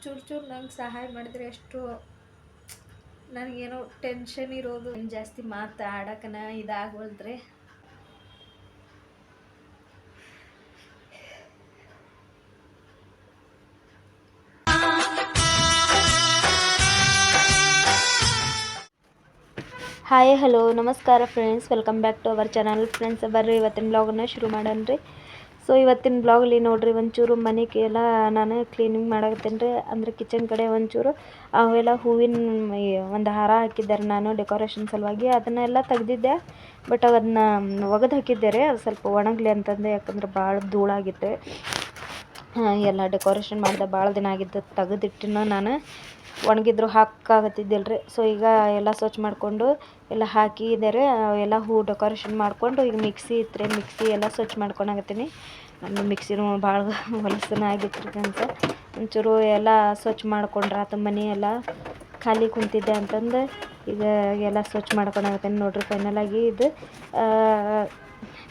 ಚೂರು ಚೂರು ನಂಗೆ ಸಹಾಯ ಮಾಡಿದ್ರೆ ಎಷ್ಟು ನನಗೇನೋ ಟೆನ್ಷನ್ ಇರೋದು ಜಾಸ್ತಿ ಮಾತಾಡಕನ ಇದಾಗೋಲ್ದ್ರಿ. ಹಾಯ್ ಹಲೋ ನಮಸ್ಕಾರ friends, welcome back to our channel. Friends ಬರ್ರಿ ಇವತ್ತಿನ ಬ್ಲಾಗನ್ನು ಶುರು ಮಾಡೋಣ. ಸೊ ಇವತ್ತಿನ ಬ್ಲಾಗಲ್ಲಿ ನೋಡಿರಿ ಒಂಚೂರು ಮನೆಗೆ ಎಲ್ಲ ನಾನು ಕ್ಲೀನಿಂಗ್ ಮಾಡಾಕತ್ತೇನೆ ರೀ. ಅಂದರೆ ಕಿಚನ್ ಕಡೆ ಒಂಚೂರು ಅವೆಲ್ಲ ಹೂವಿನ ಒಂದು ಹಾರ ಹಾಕಿದ್ದಾರೆ ನಾನು ಡೆಕೋರೇಷನ್ ಸಲುವಾಗಿ. ಅದನ್ನೆಲ್ಲ ತೆಗ್ದಿದ್ದೆ, ಬಟ್ ಅದನ್ನ ಒಗೆದು ಹಾಕಿದ್ದೆ ರೀ. ಅದು ಸ್ವಲ್ಪ ಒಣಗಲಿ ಅಂತಂದೆ, ಯಾಕಂದ್ರೆ ಭಾಳ ಧೂಳಾಗಿತ್ತು. ಎಲ್ಲ ಡೆಕೋರೇಷನ್ ಮಾಡಿದೆ, ಭಾಳ ದಿನ ಆಗಿದ್ದು ತೆಗೆದಿಟ್ಟಿನ ನಾನು ಒಣಗಿದ್ರು ಹಾಕಾಗತ್ತಿದ್ದಿಲ್ಲ ರೀ. ಸೊ ಈಗ ಎಲ್ಲ ಸ್ವಚ್ಛ ಮಾಡಿಕೊಂಡು ಎಲ್ಲ ಹಾಕಿದ್ದಾರೆ. ಎಲ್ಲ ಹೂ ಡೆಕೋರೇಷನ್ ಮಾಡಿಕೊಂಡು ಈಗ ಮಿಕ್ಸಿ ಇತ್ತು, ಮಿಕ್ಸಿ ಎಲ್ಲ ಸ್ವಚ್ಛ ಮಾಡ್ಕೊಳಕತ್ತೀನಿ. ನನ್ನ ಮಿಕ್ಸಿನೂ ಭಾಳ ಹೊಲಸನ ಆಗಿತ್ತು ರೀ ಅಂತ ಒಂಚೂರು ಎಲ್ಲ ಸ್ವಚ್ಛ ಮಾಡ್ಕೊಂಡ್ರೆ ಆತ. ಮನೆ ಎಲ್ಲ ಖಾಲಿ ಕುಂತಿದ್ದೆ ಅಂತಂದು ಈಗ ಎಲ್ಲ ಸ್ವಚ್ಛ ಮಾಡ್ಕೊಳಕತ್ತೀನಿ ನೋಡ್ರಿ. ಫೈನಲಾಗಿ ಇದು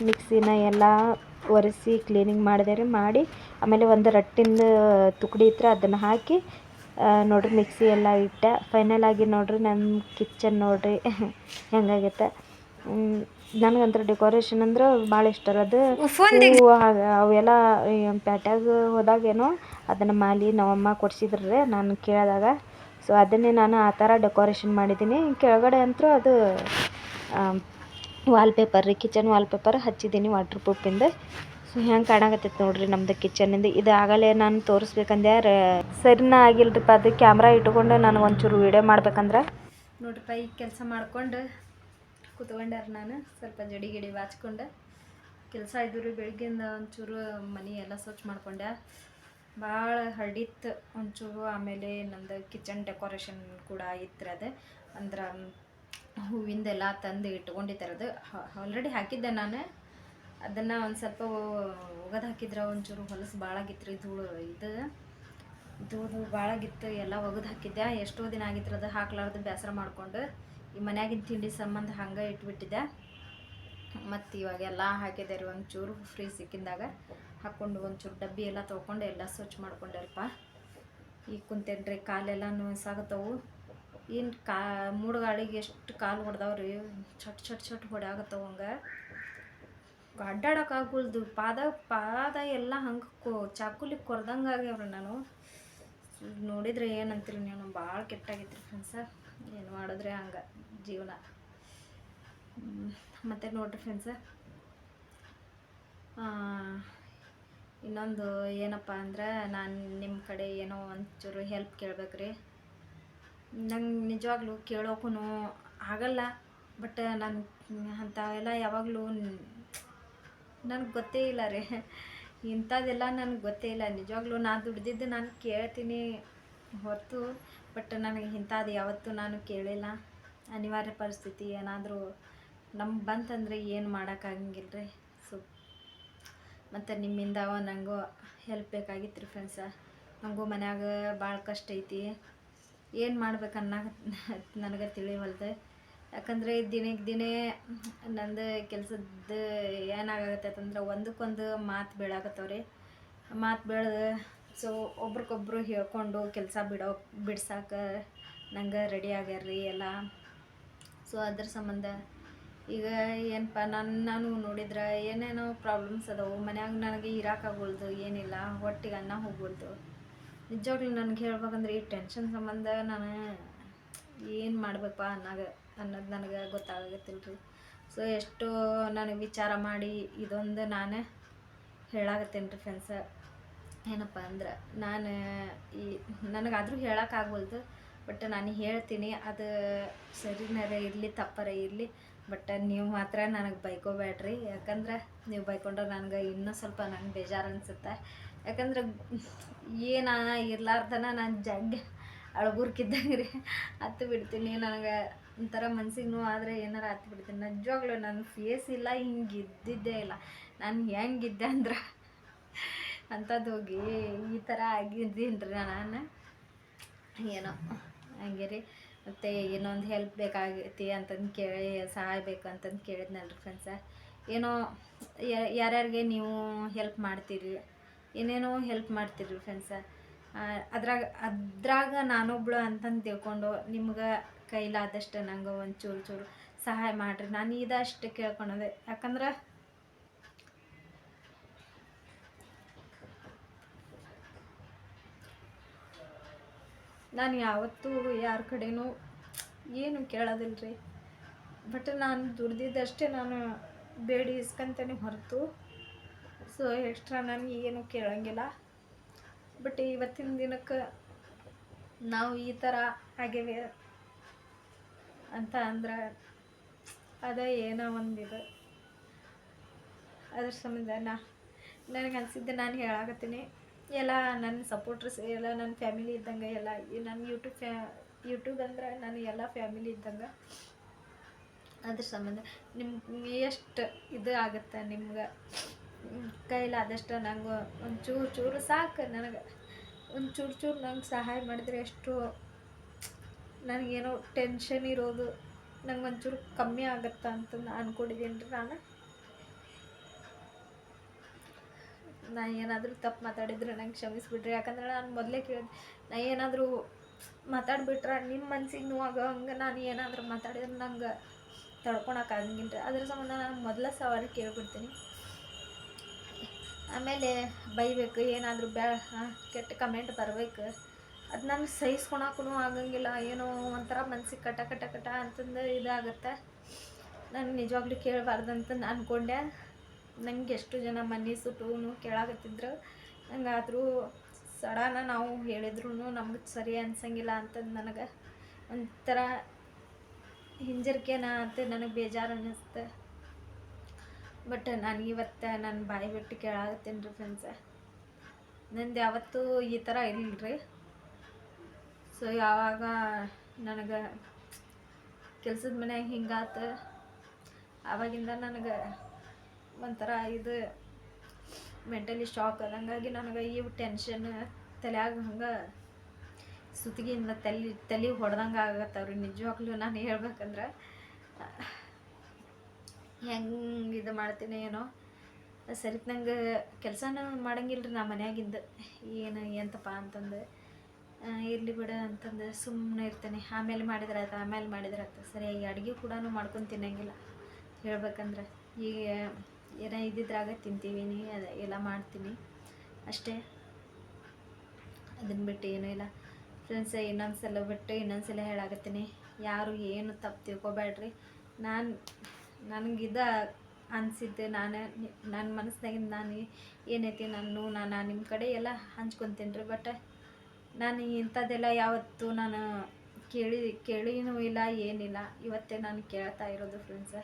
ಮಿಕ್ಸಿನ ಎಲ್ಲ ಒರೆಸಿ ಕ್ಲೀನಿಂಗ್ ಮಾಡಿದೆ ರೀ. ಮಾಡಿ ಆಮೇಲೆ ಒಂದು ರಟ್ಟಿಂದು ತುಕಡಿ ಇತ್ತು, ಅದನ್ನು ಹಾಕಿ ನೋಡ್ರಿ ಮಿಕ್ಸಿ ಎಲ್ಲ ಇಟ್ಟೆ. ಫೈನಲಾಗಿ ನೋಡ್ರಿ ನನ್ನ ಕಿಚನ್ ನೋಡ್ರಿ ಹೆಂಗಾಗೈತೆ. ನನಗಂತೂ ಡೆಕೋರೇಷನ್ ಅಂದ್ರೆ ಭಾಳ ಇಷ್ಟ ಅದು. ಅವೆಲ್ಲ ಪೇಟ್ಯಾಗ ಹೋದಾಗೇನೋ ಅದನ್ನು ಮಾಲಿ ನಮ್ಮಮ್ಮ ಕೊಡಿಸಿದ್ರಿ ನಾನು ಕೇಳಿದಾಗ. ಸೊ ಅದನ್ನೇ ನಾನು ಆ ಥರ ಡೆಕೋರೇಷನ್ ಮಾಡಿದ್ದೀನಿ. ಕೆಳಗಡೆ ಅಂತೂ ಅದು ವಾಲ್ಪೇಪರ್ ರೀ, ಕಿಚನ್ ವಾಲ್ಪೇಪರ್ ಹಚ್ಚಿದ್ದೀನಿ ವಾಟರ್ ಪ್ರೂಫಿಂದ. ಸೊ ಹೆಂಗೆ ಕಾಣಕತ್ತೈತೆ ನೋಡ್ರಿ ನಮ್ಮದು ಕಿಚನಿಂದ. ಇದು ಆಗಲೇ ನಾನು ತೋರಿಸ್ಬೇಕಂದೆ ಸರಿನಾ ಆಗಿಲ್ರಿಪ್ಪ. ಅದು ಕ್ಯಾಮ್ರಾ ಇಟ್ಕೊಂಡು ನಾನು ಒಂಚೂರು ವೀಡಿಯೋ ಮಾಡ್ಬೇಕಂದ್ರೆ ನೋಡ್ರಿಪ್ಪ ಈಗ ಕೆಲಸ ಮಾಡ್ಕೊಂಡು ಕೂತ್ಕೊಂಡಾರ. ನಾನು ಸ್ವಲ್ಪ ಜಡಿ ಗಿಡಿ ಬಾಚ್ಕೊಂಡು ಕೆಲಸ ಇದ್ದು ರೀ. ಬೆಳಗ್ಗೆಯಿಂದ ಒಂಚೂರು ಮನೆ ಎಲ್ಲ ಸ್ವಚ್ಛ ಮಾಡ್ಕೊಂಡೆ, ಭಾಳ ಹರಡಿತ್ತು ಒಂಚೂರು. ಆಮೇಲೆ ನಮ್ಮದು ಕಿಚನ್ ಡೆಕೋರೇಷನ್ ಕೂಡ ಇತ್ತು ರೀ. ಅದು ಅಂದ್ರೆ ಹೂವಿಂದೆಲ್ಲ ತಂದು ಇಟ್ಕೊಂಡಿದ್ದಾರೆ. ಅದು ಆಲ್ರೆಡಿ ಹಾಕಿದ್ದೆ ನಾನು. ಅದನ್ನು ಒಂದು ಸ್ವಲ್ಪ ಒಗೆದು ಹಾಕಿದ್ರೆ ಒಂಚೂರು ಹೊಲಸು ಭಾಳಾಗಿತ್ತು ರೀ. ಧೂಳು ಭಾಳಾಗಿತ್ತು, ಎಲ್ಲ ಒಗೆದು ಹಾಕಿದ್ದೆ. ಎಷ್ಟೋ ದಿನ ಆಗಿತ್ತು ಅದು ಹಾಕ್ಲಾರ್ದು ಬೇಸರ ಮಾಡಿಕೊಂಡು ಈ ಮನ್ಯಾಗಿನ ತಿಂಡಿ ಸಂಬಂಧ ಹಂಗೆ ಇಟ್ಬಿಟ್ಟಿದ್ದೆ. ಮತ್ತು ಇವಾಗೆಲ್ಲ ಹಾಕಿದೆ ರೀ. ಒಂಚೂರು ಫ್ರೀ ಸಿಕ್ಕಿಂದಾಗ ಹಾಕ್ಕೊಂಡು ಒಂಚೂರು ಡಬ್ಬಿ ಎಲ್ಲ ತೊಗೊಂಡು ಎಲ್ಲ ಸ್ವಚ್ಛ ಮಾಡ್ಕೊಂಡೆರಪ್ಪ. ಈಗ ಕುಂತೇನೆ ರೀ. ಕಾಲೆಲ್ಲ ನೋಸಾಗತ್ತವು. ಏನು ಮೂಡುಗಾಳಿಗೆ ಎಷ್ಟು ಕಾಲು ಹೊಡೆದವ್ರಿ, ಚಟ್ ಚಟ್ ಚಟ್ ಹೊಡ್ಯಾಗತ್ತವ. ಹಂಗೆ ಅಡ್ಡಾಡೋಕ್ಕಾಗಲ್ದು. ಪಾದ ಎಲ್ಲ ಹಂಗೆ ಚಾಕುಲಿ ಕೊರ್ದಂಗೆ ಆಗ್ಯಾವ್ರಿ. ನಾನು ನೋಡಿದರೆ ಏನಂತೀರಿ ನೀವು, ಭಾಳ ಕೆಟ್ಟಾಗಿತ್ತು ರೀ ಫ್ರೆಂಡ್ಸ. ಏನು ಮಾಡಿದ್ರೆ ಹಂಗೆ ಜೀವನ. ಮತ್ತು ನೋಡಿರಿ ಫ್ರೆಂಡ್ಸ, ಇನ್ನೊಂದು ಏನಪ್ಪ ಅಂದ್ರೆ ನಾನು ನಿಮ್ಮ ಕಡೆ ಏನೋ ಒಂಚೂರು ಹೆಲ್ಪ್ ಕೇಳ್ಬೇಕ್ರಿ. ನಂಗೆ ನಿಜವಾಗ್ಲೂ ಕೇಳೋಕ್ಕೂ ಆಗಲ್ಲ, ಬಟ್ ನಾನು ಅಂಥವೆಲ್ಲ ಯಾವಾಗಲೂ ನನಗೆ ಗೊತ್ತೇ ಇಲ್ಲ ರೀ. ಇಂಥದ್ದೆಲ್ಲ ನನಗೆ ಗೊತ್ತೇ ಇಲ್ಲ ನಿಜವಾಗ್ಲೂ. ನಾನು ದುಡ್ದಿದ್ದು ನಾನು ಕೇಳ್ತೀನಿ ಹೊರತು, ಬಟ್ ನನಗೆ ಇಂಥದ್ದು ಯಾವತ್ತೂ ನಾನು ಕೇಳಿಲ್ಲ. ಅನಿವಾರ್ಯ ಪರಿಸ್ಥಿತಿ ಏನಾದರೂ ನಮ್ಗೆ ಬಂತಂದರೆ ಏನು ಮಾಡೋಕ್ಕಾಗಂಗಿಲ್ಲ ರೀ. ಸೊ ಮತ್ತು ನಿಮ್ಮಿಂದ ನನಗೂ ಹೆಲ್ಪ್ ಬೇಕಾಗಿತ್ತು ರೀ ಫ್ರೆಂಡ್ಸ. ನನಗೂ ಮನ್ಯಾಗ ಭಾಳ ಕಷ್ಟ ಐತಿ. ಏನು ಮಾಡ್ಬೇಕನ್ನ ನನಗೆ ತಿಳಿವಲ್ದು. ಯಾಕಂದರೆ ದಿನಕ್ಕೆ ದಿನೇ ನಂದು ಕೆಲಸದ್ದು ಏನಾಗತ್ತಂದ್ರೆ ಒಂದಕ್ಕೊಂದು ಮಾತು ಬೀಳಾಕತ್ತವ್ರಿ. ಮಾತು ಬೆಳೆದು ಸೊ ಒಬ್ರಿಗೊಬ್ರು ಹೇಳ್ಕೊಂಡು ಕೆಲಸ ಬಿಡ್ಸಾಕೆ ನಂಗೆ ರೆಡಿ ಆಗ್ಯಾರ್ರಿ ಎಲ್ಲ. ಸೊ ಅದ್ರ ಸಂಬಂಧ ಈಗ ಏನಪ್ಪ ನಾನು ನೋಡಿದ್ರೆ ಏನೇನೋ ಪ್ರಾಬ್ಲಮ್ಸ್ ಅದಾವು ಮನ್ಯಾಗ. ನನಗೆ ಇರೋಕ್ಕಾಗಲ್ದು, ಏನಿಲ್ಲ, ಹೊಟ್ಟಿಗೆ ಅನ್ನ ಹೋಗ್ವಲ್ದು. ನಿಜವಾಗ್ಲೂ ನನಗೆ ಹೇಳ್ಬೇಕಂದ್ರೆ ಈ ಟೆನ್ಷನ್ ಸಂಬಂಧ ನಾನು ಏನು ಮಾಡ್ಬೇಕಪ್ಪ ಅನ್ನೋದು ನನಗೆ ಗೊತ್ತಾಗತ್ತಿಲ್ಲ ರೀ. ಸೊ ಎಷ್ಟೋ ನನಗೆ ವಿಚಾರ ಮಾಡಿ ಇದೊಂದು ನಾನು ಹೇಳಾಕತ್ತೇನೆ ರೀ ಫ್ರೆಂಡ್ಸ. ಏನಪ್ಪ ಅಂದ್ರೆ ನಾನು ನನಗಾದರೂ ಹೇಳೋಕ್ಕಾಗವಲ್ದು, ಬಟ್ ನಾನು ಹೇಳ್ತೀನಿ. ಅದು ಸರಿನಾರ ಇರಲಿ ತಪ್ಪರ ಇರಲಿ, ಬಟ್ ನೀವು ಮಾತ್ರ ನನಗೆ ಬೈಕೋಬೇಡ್ರಿ. ಯಾಕಂದ್ರೆ ನೀವು ಬೈಕೊಂಡ್ರೆ ನನಗೆ ಇನ್ನೂ ಸ್ವಲ್ಪ ನಂಗೆ ಬೇಜಾರು ಅನಿಸುತ್ತೆ. ಯಾಕಂದ್ರೆ ಏನು ಇರ್ಲಾರ್ದನ ನಾನು ಜಗ್ಗಿ ಅಳ್ಗುರ್ಕಿದ್ದಂಗೆ ರೀ ಹತ್ತು ಬಿಡ್ತೀನಿ. ನನಗೆ ಒಂಥರ ಮನ್ಸಿಗೆ ನೋವು ಆದರೆ ಏನಾರು ಹತ್ತು ಬಿಡ್ತೀನಿ. ನಿಜವಾಗ್ಲೂ ನನ್ನ ಫೇಸ್ ಇಲ್ಲ, ಹಿಂಗೆ ಇದ್ದಿದ್ದೇ ಇಲ್ಲ. ನಾನು ಹೆಂಗಿದ್ದೆ ಅಂದ್ರೆ ಅಂಥದ್ದು ಹೋಗಿ ಈ ಥರ ಆಗಿದ್ದೀನಿ ರೀ ನಾನು. ಏನೋ ಹಂಗೆ ರೀ. ಮತ್ತು ಇನ್ನೊಂದು ಹೆಲ್ಪ್ ಬೇಕಾಗೈತಿ ಅಂತಂದು ಕೇಳಿ, ಸಹಾಯ ಬೇಕು ಅಂತಂದು ಕೇಳಿದ್ನಲ್ರಿ ಫ್ರೆಂಡ್ಸ. ಏನೋ ಯಾರ್ಯಾರಿಗೆ ನೀವು ಹೆಲ್ಪ್ ಮಾಡ್ತೀರಿ, ಏನೇನೋ ಹೆಲ್ಪ್ ಮಾಡ್ತೀರಿ ಫ್ರೆಂಡ್ಸ. ಅದ್ರಾಗ ನಾನೊಬ್ಳು ಅಂತಂದು ತಿಳ್ಕೊಂಡು ನಿಮ್ಗೆ ಕೈಲಾದಷ್ಟು ನಂಗೆ ಒಂದು ಚೂರು ಚೂರು ಸಹಾಯ ಮಾಡಿರಿ. ನಾನು ಇದಷ್ಟು ಕೇಳ್ಕೊಳೋದೆ. ಯಾಕಂದ್ರೆ ನಾನು ಯಾವತ್ತೂ ಯಾರ ಕಡೆನೂ ಏನು ಕೇಳೋದಿಲ್ಲ ರೀ. ಬಟ್ ನಾನು ದುಡ್ದಿದ್ದಷ್ಟೇ ನಾನು ಬೇಡಿ ಇಸ್ಕೊಂತೇನೆ ಹೊರತು ಸೊ ಎಕ್ಸ್ಟ್ರಾ ನಾನು ಏನು ಕೇಳೋಂಗಿಲ್ಲ. ಬಟ್ ಇವತ್ತಿನ ದಿನಕ್ಕೆ ನಾವು ಈ ಥರ ಆಗೇವೆ ಅಂತ ಅಂದ್ರೆ ಅದೇ ಏನೋ ಒಂದಿದೆ. ಅದ್ರ ಸಂಬಂಧ ನನಗೆ ಅನಿಸಿದ್ದೆ ನಾನು ಹೇಳಾಕತ್ತೀನಿ. ಎಲ್ಲ ನನ್ನ ಸಪೋರ್ಟರ್ಸ್ ಎಲ್ಲ ನನ್ನ ಫ್ಯಾಮಿಲಿ ಇದ್ದಂಗೆ, ಎಲ್ಲ ನನ್ನ ಯೂಟ್ಯೂಬ್ ಅಂದ್ರೆ ನಾನು ಎಲ್ಲ ಫ್ಯಾಮಿಲಿ ಇದ್ದಂಗೆ. ಅದ್ರ ಸಂಬಂಧ ನಿಮ್ಗೆ ಎಷ್ಟು ಇದು ಆಗುತ್ತೆ, ನಿಮ್ಗೆ ಕೈಲಾದಷ್ಟು ನಂಗೆ ಒಂದು ಚೂರು ಚೂರು ಸಾಕು. ನನಗೆ ಒಂದು ಚೂರು ಚೂರು ನಂಗೆ ಸಹಾಯ ಮಾಡಿದರೆ ಎಷ್ಟು ನನಗೇನೋ ಟೆನ್ಷನ್ ಇರೋದು ನಂಗೆ ಒಂಚೂರು ಕಮ್ಮಿ ಆಗುತ್ತಾ ಅಂತ ಅಂದ್ಕೊಂಡಿದ್ದೀನಿ ರೀ. ನಾನು ಏನಾದರೂ ತಪ್ಪು ಮಾತಾಡಿದ್ರೆ ನಂಗೆ ಕ್ಷಮಿಸ್ಬಿಡ್ರಿ. ಯಾಕಂದ್ರೆ ನಾನು ಮೊದಲೇ ಕೇಳಿದೆ, ನಾ ಏನಾದರೂ ಮಾತಾಡ್ಬಿಟ್ರೆ ನಿಮ್ಮ ಮನ್ಸಿಗೆ ನೋವಾಗ ಹಂಗೆ ನಾನು ಏನಾದರೂ ಮಾತಾಡಿದ್ರೆ ನಂಗೆ ತಡ್ಕೊಳಕ್ಕಾಗಂಗಿಲ್ಲ ರೀ. ಅದ್ರ ಸಂಬಂಧ ನಾನು ಮೊದಲ ಸವಾಲು ಕೇಳ್ಬಿಡ್ತೀನಿ. ಆಮೇಲೆ ಬೈಬೇಕು, ಏನಾದರೂ ಕೆಟ್ಟ ಕಮೆಂಟ್ ಬರಬೇಕು, ಅದು ನನಗೆ ಸಹಿಸ್ಕೊಳಕ್ಕೂ ಆಗಂಗಿಲ್ಲ. ಏನೋ ಒಂಥರ ಮನ್ಸಿಗೆ ಕಟ ಅಂತಂದು ಇದಾಗುತ್ತೆ. ನಾನು ನಿಜವಾಗ್ಲೂ ಕೇಳಬಾರ್ದಂತ ಅಂದ್ಕೊಂಡೆ. ನಂಗೆ ಎಷ್ಟು ಜನ ಮನೆ ಸುಟ್ಟು ಕೇಳಾಕತ್ತಿದ್ರು. ನಂಗೆ ಆದರೂ ಸಡನ್ನ ನಾವು ಹೇಳಿದ್ರು ನಮ್ಗೆ ಸರಿ ಅನ್ಸಂಗಿಲ್ಲ ಅಂತಂದು ನನಗೆ ಒಂಥರ ಹಿಂಜರಿಕೆನ ಅಂತ ನನಗೆ ಬೇಜಾರು ಅನ್ನಿಸ್ತೆ. ಬಟ್ ನಾನು ಇವತ್ತು ನಾನು ಬಾಯಿ ಬಿಟ್ಟು ಕೇಳಾಕತ್ತೀನಿ ರೀ ಫ್ರೆಂಡ್ಸ. ನಂದು ಯಾವತ್ತೂ ಈ ಥರ ಇಲ್ಲರಿ. ಸೊ ಯಾವಾಗ ನನಗೆ ಕೆಲ್ಸದ ಮನ್ಯಾಗ ಹಿಂಗಾತು ಆವಾಗಿಂದ ನನಗೆ ಒಂಥರ ಇದು ಮೆಂಟಲಿ ಶಾಕ್ ಹಂಗಾಗಿ ನನಗೆ ಇವು ಟೆನ್ಷನ್ ತಲೆಯಾಗ ಹಂಗೆ ಸುತ್ತಿಗೆಯಿಂದ ತಲೆ ಹೊಡೆದಂಗೆ ಆಗತ್ತವ್ರಿ. ನಿಜವಾಗ್ಲೂ ನಾನು ಹೇಳ್ಬೇಕಂದ್ರೆ ಹೆಂಗೆ ಇದು ಮಾಡ್ತೀನಿ ಏನೋ ಸರಿ. ನಂಗೆ ಕೆಲಸನೂ ಮಾಡಂಗಿಲ್ಲ ರೀ ನಾ ಮನ್ಯಾಗಿಂದ. ಎಂತಪ್ಪ ಅಂತಂದು ಇರಲಿ ಬಿಡ ಅಂತಂದು ಸುಮ್ಮನೆ ಇರ್ತೇನೆ. ಆಮೇಲೆ ಮಾಡಿದ್ರಾಯ್ತು ಸರಿಯಾಗಿ ಅಡುಗೆ ಕೂಡ ಮಾಡ್ಕೊಂಡು ತಿನ್ನಂಗಿಲ್ಲ ಹೇಳ್ಬೇಕಂದ್ರೆ. ಈಗ ಏನೋ ಇದ್ದಿದ್ರಾಗ ತಿಂತೀವಿ, ಎಲ್ಲ ಮಾಡ್ತೀನಿ ಅಷ್ಟೇ. ಅದನ್ನು ಬಿಟ್ಟು ಏನೂ ಇಲ್ಲ ಫ್ರೆಂಡ್ಸ್. ಇನ್ನೊಂದ್ಸಲ ಹೇಳಾಕತ್ತೀನಿ, ಯಾರು ಏನು ತಪ್ಪು ತಿಳ್ಕೊಬೇಡ್ರಿ. ನನಗಿದ ಅನಿಸಿದ್ದೆ ನನ್ನ ಮನಸ್ಸಿನಾಗಿಂದ ನಾನು ಏನೈತಿ ನಾನು ನಿಮ್ಮ ಕಡೆ ಎಲ್ಲ ಹಂಚ್ಕೊತೀನಿ ರೀ. ಬಟ್ ನಾನು ಇಂಥದ್ದೆಲ್ಲ ಯಾವತ್ತೂ ನಾನು ಕೇಳಿನೂ ಇಲ್ಲ, ಏನಿಲ್ಲ. ಇವತ್ತೇ ನಾನು ಕೇಳ್ತಾ ಇರೋದು ಫ್ರೆಂಡ್ಸ.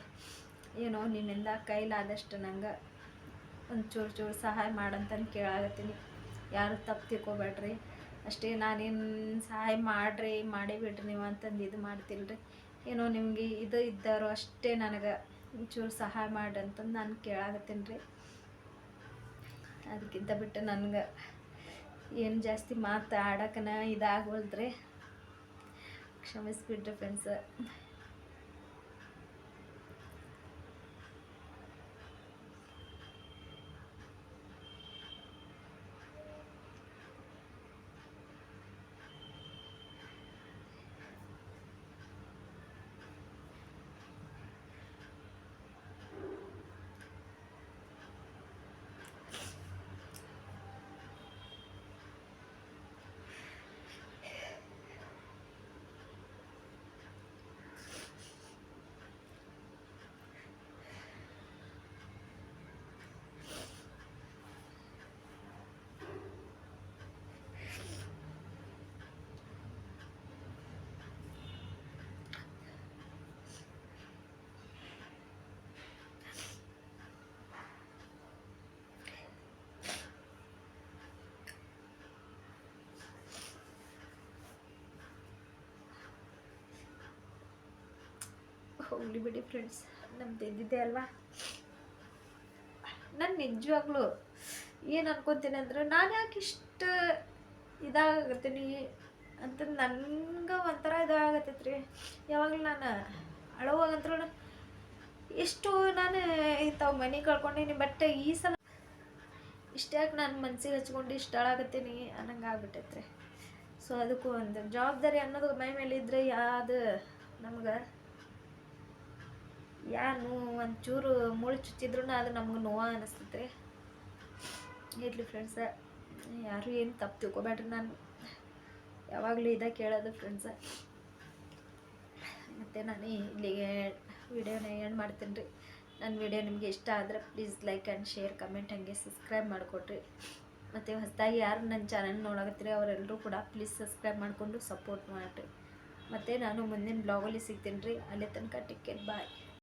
ಏನೋ ನಿಮ್ಮಿಂದ ಕೈಲಾದಷ್ಟು ನಂಗೆ ಒಂದು ಚೂರು ಸಹಾಯ ಮಾಡಂತಂದು ಕೇಳಾಕತ್ತೀನಿ. ಯಾರು ತಪ್ಪು ತಿಳ್ಕೊಬೇಡ್ರಿ ಅಷ್ಟೇ. ನಾನೇನು ಸಹಾಯ ಮಾಡೇ ಬಿಡ್ರಿ ನೀವು ಅಂತಂದು ಇದು ಮಾಡ್ತಿಲ್ರಿ. ಏನೋ ನಿಮಗೆ ಇದು ಇದ್ದಾರೋ ಅಷ್ಟೇ ನನಗೆ ಚೂರು ಸಹಾಯ ಮಾಡಿ ಅಂತಂದು ನಾನು ಕೇಳಾಕತ್ತೀನಿ ರೀ. ಅದಕ್ಕಿಂತ ಬಿಟ್ಟು ನನಗೆ ಏನು ಜಾಸ್ತಿ ಮಾತಾಡೋಕನ ಇದಾಗವಲ್ದ್ರಿ. ಕ್ಷಮಿಸ್ಬಿಡ್ರಿ ಫ್ರೆಂಡ್ಸ. ಹೋಗ್ಲಿ ಬಿಡಿ ಫ್ರೆಂಡ್ಸ್, ನಮ್ದು ಇದ್ದಿದ್ದೆ ಅಲ್ವಾ. ನಾನು ನಿಜವಾಗ್ಲೂ ಏನು ಅನ್ಕೊತೀನಿ ಅಂದ್ರೆ, ನಾನು ಯಾಕೆ ಇಷ್ಟು ಇದಾಗತ್ತೀನಿ ಅಂತ ನನಗೆ ಒಂಥರ ಇದಾಗತ್ತೈತೆ ರೀ. ಯಾವಾಗಲೂ ನಾನು ಅಳೋವಾಗಂತೂ ಎಷ್ಟು ನಾನು ಇಂಥವು ಮನೆ ಕಳ್ಕೊಂಡೀನಿ. ಬಟ್ ಈ ಸಲ ಇಷ್ಟ್ಯಾಕೆ ನಾನು ಮನ್ಸಿಗೆ ಹಚ್ಕೊಂಡು ಇಷ್ಟು ಹಾಳಾಗತ್ತೀನಿ ಅನ್ನಂಗೆ ಆಗ್ಬಿಟ್ಟೈತ್ರಿ. ಸೊ ಅದಕ್ಕೂ ಒಂದು ಜವಾಬ್ದಾರಿ ಅನ್ನೋದು ಮೈ ಮೇಲೆ ಇದ್ದರೆ ಯಾವುದು ನಮ್ಗೆ ಯಾರು ಒಂಚೂರು ಮುಳ್ಳು ಚುಚ್ಚಿದ್ರೂ ಅದು ನಮ್ಗೆ ನೋವು ಅನ್ನಿಸ್ತೈತೆ ರೀ. ಇರಲಿ ಫ್ರೆಂಡ್ಸ, ಯಾರು ಏನು ತಪ್ಪು ತಿಳ್ಕೊಬೇಡ್ರಿ. ನಾನು ಯಾವಾಗಲೂ ಇದೇ ಕೇಳೋದು ಫ್ರೆಂಡ್ಸ. ಮತ್ತು ನಾನು ಇಲ್ಲಿಗೆ ವಿಡಿಯೋನ ಎಂಡ್ ಮಾಡ್ತೀನಿ ರೀ. ನನ್ನ ವಿಡಿಯೋ ನಿಮಗೆ ಇಷ್ಟ ಆದರೆ please like and share, comment, ಹಾಗೆ ಸಬ್ಸ್ಕ್ರೈಬ್ ಮಾಡಿಕೊಡ್ರಿ. ಮತ್ತು ಹೊಸದಾಗಿ ಯಾರು ನನ್ನ ಚಾನಲ್ ನೋಡಕತ್ತೀರಿ ಅವರೆಲ್ಲರೂ ಕೂಡ ಪ್ಲೀಸ್ ಸಬ್ಸ್ಕ್ರೈಬ್ ಮಾಡಿಕೊಂಡು ಸಪೋರ್ಟ್ ಮಾಡಿರಿ. ಮತ್ತು ನಾನು ಮುಂದಿನ ಬ್ಲಾಗಲ್ಲಿ ಸಿಗ್ತೀನಿ ರೀ. ಅಲ್ಲಿ ತನಕ ಟೇಕ್ ಕೇರ್, ಬಾಯ್.